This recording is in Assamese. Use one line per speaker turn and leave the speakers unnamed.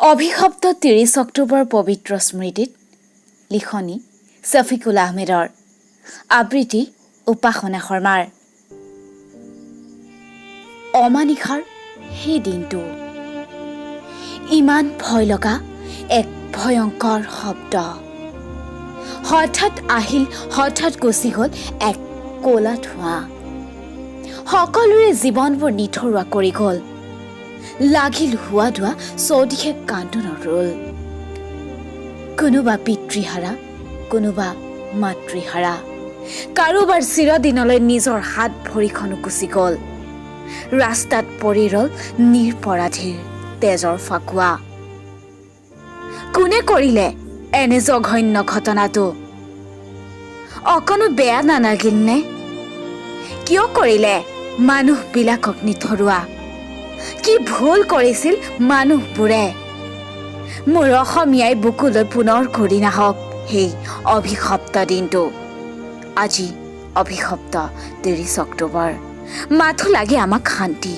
অভিশপ্ত ৩০ অক্টোবৰ পবিত্ৰ স্মৃতিত লিখনি ছফিকুল আহমেদৰ, আবৃত্তি উপাসনা শৰ্মাৰ। অমানিশাৰ সেই দিনটো ইমান ভয় লগা এক ভয়ংকৰ শব্দ। হঠাৎ আহিল, হঠাৎ গুচি গ'ল এক ক'লা ধোঁৱা। সকলোৰে জীৱনবোৰ নিথৰুৱা কৰি গ'ল। লাগিল হোৱা ধোৱা চৌদিশে কান্দোনৰ ৰোল। কোনোবা পিতৃহাৰা, কোনোবা মাতৃহাৰা, কাৰোবাৰ চিৰদিনলৈ নিজৰ হাত ভৰিখনো গুচি গ'ল। ৰাস্তাত পৰি ৰ'ল নিৰপৰাধীৰ তেজৰ ফাকুৱা। কোনে কৰিলে এনে জঘন্য ঘটনাটো? অকণো বেয়া নালাগিল নে? কিয় কৰিলে মানুহবিলাকক নিথৰুৱা? কি ভুল কৰিছিল মানুহবোৰে? মোৰ অসমীয়াই বুকুলৈ পুনৰ ঘূৰি নাহক সেই অভিশপ্ত দিনটো। আজি অভিশপ্ত ৩০ অক্টোবৰ। মাথো লাগে আমাক শান্তি।